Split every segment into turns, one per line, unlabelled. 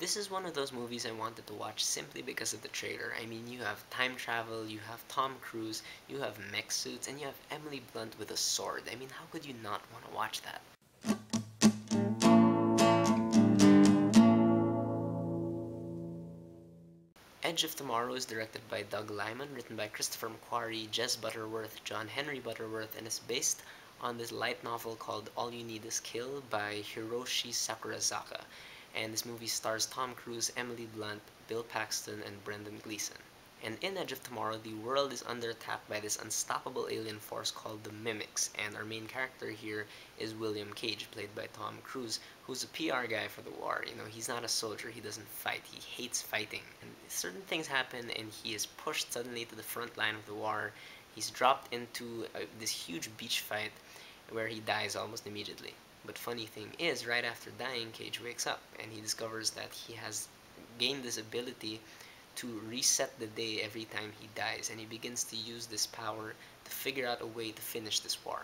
This is one of those movies I wanted to watch simply because of the trailer. I mean, you have time travel, you have Tom Cruise, you have mech suits, and you have Emily Blunt with a sword. I mean, how could you not want to watch that? Edge of Tomorrow is directed by Doug Liman, written by Christopher McQuarrie, Jess Butterworth, John Henry Butterworth, and is based on this light novel called All You Need Is Kill by Hiroshi Sakurazaka. And this movie stars Tom Cruise, Emily Blunt, Bill Paxton, and Brendan Gleeson. And in Edge of Tomorrow, the world is under attack by this unstoppable alien force called the Mimics, and our main character here is William Cage, played by Tom Cruise, who's a PR guy for the war. You know, he's not a soldier, he doesn't fight, he hates fighting. And certain things happen, and he is pushed suddenly to the front line of the war. He's dropped into this huge beach fight where he dies almost immediately. But funny thing is, right after dying, Cage wakes up, and he discovers that he has gained this ability to reset the day every time he dies, and he begins to use this power to figure out a way to finish this war.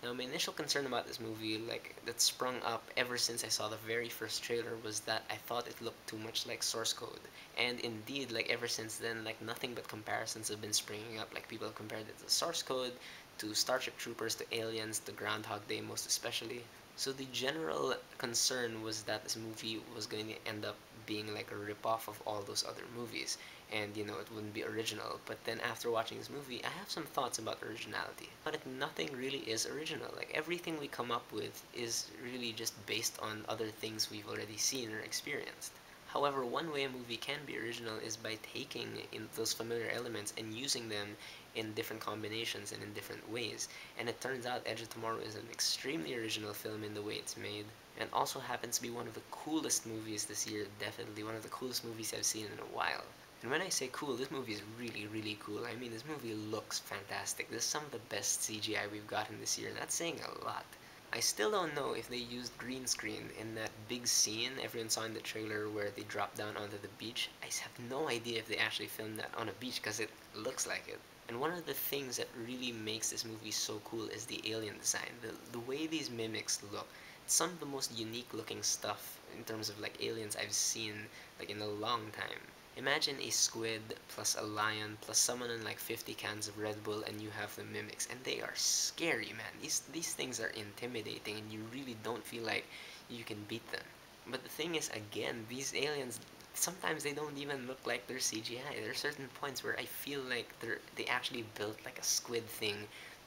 Now, my initial concern about this movie, like, that sprung up ever since I saw the very first trailer, was that I thought it looked too much like source code. And indeed, like, ever since then, like, nothing but comparisons have been springing up. Like, people have compared it to source code, to Starship Troopers, to Aliens, to Groundhog Day most especially. So the general concern was that this movie was going to end up being like a ripoff of all those other movies, and you know, it wouldn't be original. But then after watching this movie, I have some thoughts about originality. But nothing really is original. Like everything we come up with is really just based on other things we've already seen or experienced. However, one way a movie can be original is by taking in those familiar elements and using them in different combinations and in different ways. And it turns out Edge of Tomorrow is an extremely original film in the way it's made, and also happens to be one of the coolest movies this year, definitely one of the coolest movies I've seen in a while. And when I say cool, this movie is really, really cool. I mean, this movie looks fantastic. This is some of the best CGI we've gotten this year, and that's saying a lot. I still don't know if they used green screen in that big scene everyone saw in the trailer where they drop down onto the beach. I have no idea if they actually filmed that on a beach because it looks like it. And one of the things that really makes this movie so cool is the alien design. The way these mimics look. It's some of the most unique looking stuff in terms of like aliens I've seen like in a long time. Imagine a squid plus a lion plus someone in like 50 cans of Red Bull and you have the mimics, and they are scary, man. These things are intimidating and you really don't feel like you can beat them. But the thing is, again, these aliens sometimes they don't even look like they're CGI. There are certain points where I feel like they actually built like a squid thing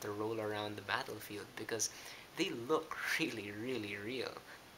to roll around the battlefield because they look really, really real.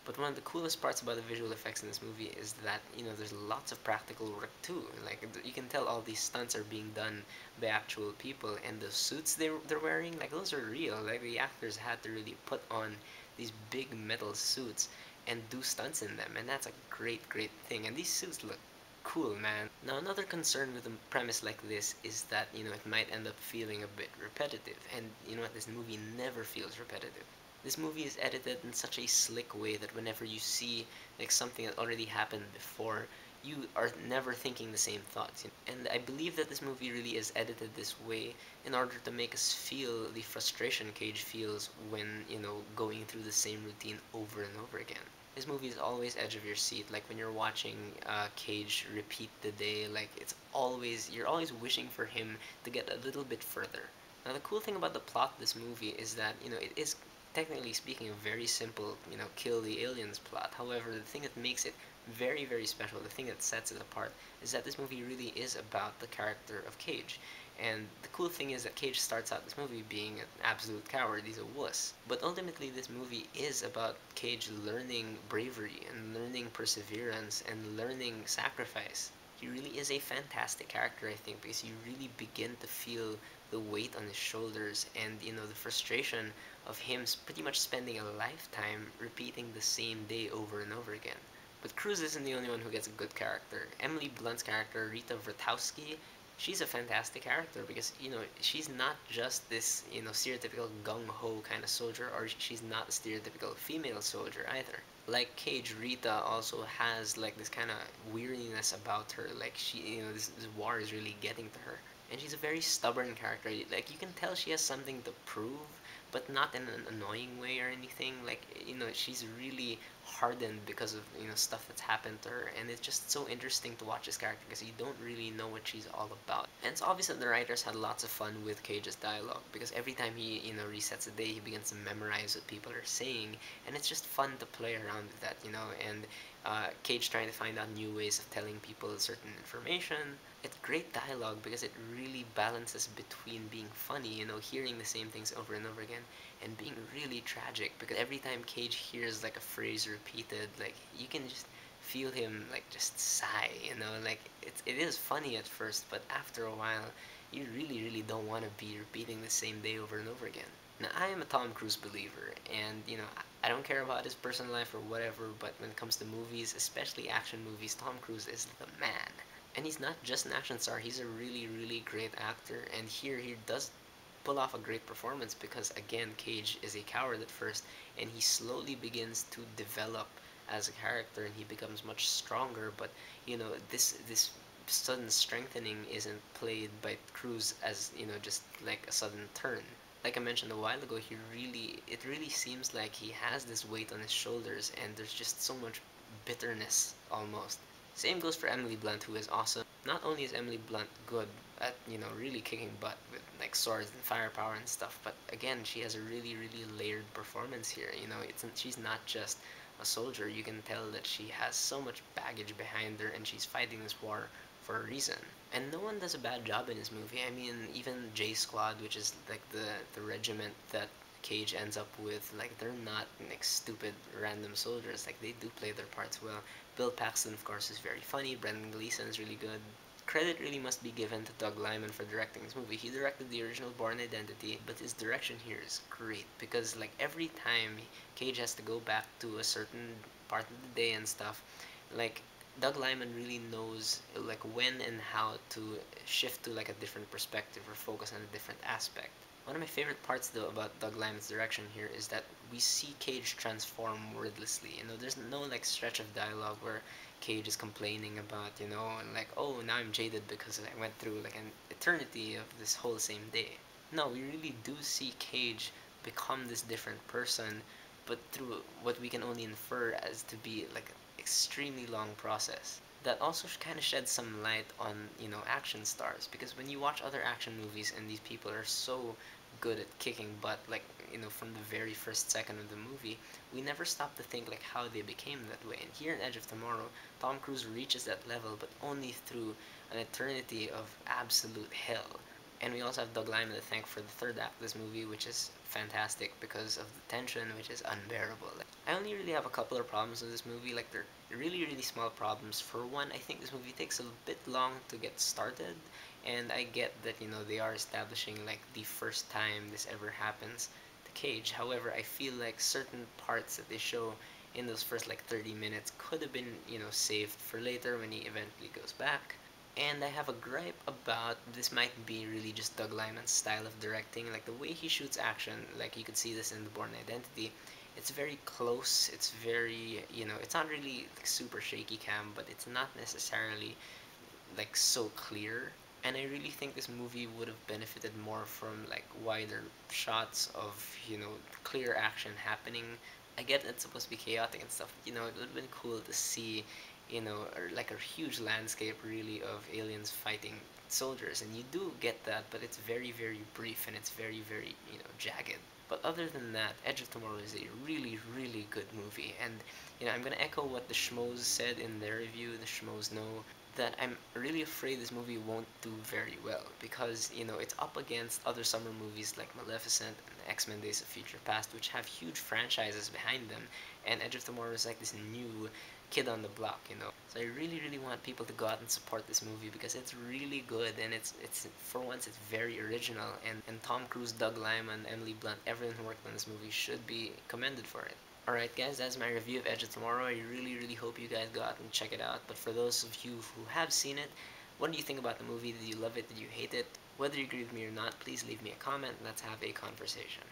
But one of the coolest parts about the visual effects in this movie is that, you know, there's lots of practical work too. Like, you can tell all these stunts are being done by actual people, and the suits they're wearing, like, those are real. Like, the actors had to really put on these big metal suits and do stunts in them, and that's a great, great thing. And these suits look cool, man. Now, another concern with a premise like this is that, you know, it might end up feeling a bit repetitive. And you know what? This movie never feels repetitive. This movie is edited in such a slick way that whenever you see like something that already happened before, you are never thinking the same thoughts. And I believe that this movie really is edited this way in order to make us feel the frustration Cage feels when, you know, going through the same routine over and over again. This movie is always edge of your seat. Like when you're watching Cage repeat the day, like you're always wishing for him to get a little bit further. Now the cool thing about the plot of this movie is that, you know, it is technically speaking a very simple, you know, kill the aliens plot. However, the thing that makes it very, very special, the thing that sets it apart, is that this movie really is about the character of Cage. And the cool thing is that Cage starts out this movie being an absolute coward, he's a wuss. But ultimately, this movie is about Cage learning bravery and learning perseverance and learning sacrifice. He really is a fantastic character, I think, because you really begin to feel the weight on his shoulders and, you know, the frustration of him pretty much spending a lifetime repeating the same day over and over again. But Cruz isn't the only one who gets a good character. Emily Blunt's character, Rita Vrtowski, she's a fantastic character because, you know, she's not just this, you know, stereotypical gung-ho kind of soldier, or she's not a stereotypical female soldier either. Like Cage, Rita also has like this kind of weirdiness about her. Like she, you know, this war is really getting to her, and she's a very stubborn character. Like you can tell she has something to prove, but not in an annoying way or anything. Like, she's really hardened because of, stuff that's happened to her, and it's just so interesting to watch this character because you don't really know what she's all about. And it's obvious that the writers had lots of fun with Cage's dialogue because every time he, resets a day, he begins to memorize what people are saying, and it's just fun to play around with that, and Cage trying to find out new ways of telling people certain information. It's great dialogue because it really balances between being funny, hearing the same things over and over again, and being really tragic because every time Cage hears like a phrase repeated, like you can just feel him like just sigh, like it is funny at first, but after a while, you really don't want to be repeating the same day over and over again. Now, I am a Tom Cruise believer, and I don't care about his personal life or whatever, but when it comes to movies, especially action movies, Tom Cruise is the man. And he's not just an action star, he's a really great actor, and here he does pull off a great performance because, again, Cage is a coward at first, and he slowly begins to develop as a character, and he becomes much stronger, but, this sudden strengthening isn't played by Cruise as, just like a sudden turn. Like I mentioned a while ago, it really seems like he has this weight on his shoulders, and there's just so much bitterness almost. Same goes for Emily Blunt, who is awesome. Not only is Emily Blunt good at, really kicking butt with like swords and firepower and stuff, but again, she has a really layered performance here. She's not just a soldier. You can tell that she has so much baggage behind her, and she's fighting this war for a reason. And no one does a bad job in this movie. I mean, even J Squad, which is like the regiment that Cage ends up with, like they're not like stupid random soldiers. Like they do play their parts well. Bill Paxton, of course, is very funny. Brendan Gleeson is really good. Credit really must be given to Doug Liman for directing this movie. He directed the original Born Identity, but his direction here is great because like every time Cage has to go back to a certain part of the day and stuff, like Doug Liman really knows like when and how to shift to like a different perspective or focus on a different aspect. One of my favorite parts though about Doug Liman's direction here is that we see Cage transform wordlessly. There's no like stretch of dialogue where Cage is complaining about, like, oh, now I'm jaded because I went through like an eternity of this whole same day. No, we really do see Cage become this different person, but through what we can only infer as to be like an extremely long process. That also kind of sheds some light on, action stars because when you watch other action movies and these people are so good at kicking butt, like, from the very first second of the movie, we never stop to think like how they became that way. And here in Edge of Tomorrow, Tom Cruise reaches that level, but only through an eternity of absolute hell. And we also have Doug Liman to thank for the third act of this movie, which is fantastic because of the tension, which is unbearable. I only really have a couple of problems with this movie, like they're really small problems. For one, I think this movie takes a bit long to get started, and I get that, they are establishing like the first time this ever happens to Cage. However, I feel like certain parts that they show in those first like 30 minutes could have been, saved for later when he eventually goes back. And I have a gripe about this might be really just Doug Liman's style of directing. Like the way he shoots action, like you could see this in The Born Identity, it's very close. It's very, it's not really like super shaky cam, but it's not necessarily like so clear. And I really think this movie would have benefited more from like wider shots of, clear action happening. I get it's supposed to be chaotic and stuff, it would have been cool to see, like a huge landscape really of aliens fighting soldiers. And you do get that, but it's very brief and it's very, jagged. But other than that, Edge of Tomorrow is a really good movie. And, I'm going to echo what the Schmoes said in their review. The Schmoes know that I'm really afraid this movie won't do very well because, it's up against other summer movies like Maleficent and X-Men Days of Future Past, which have huge franchises behind them. And Edge of Tomorrow is like this new kid on the block. So I really want people to go out and support this movie because it's really good and it's for once it's very original, and Tom Cruise, Doug Liman, Emily Blunt, everyone who worked on this movie should be commended for it. Alright guys, that's my review of Edge of Tomorrow. I really hope you guys go out and check it out. But for those of you who have seen it, what do you think about the movie? Did you love it? Did you hate it? Whether you agree with me or not, please leave me a comment and let's have a conversation.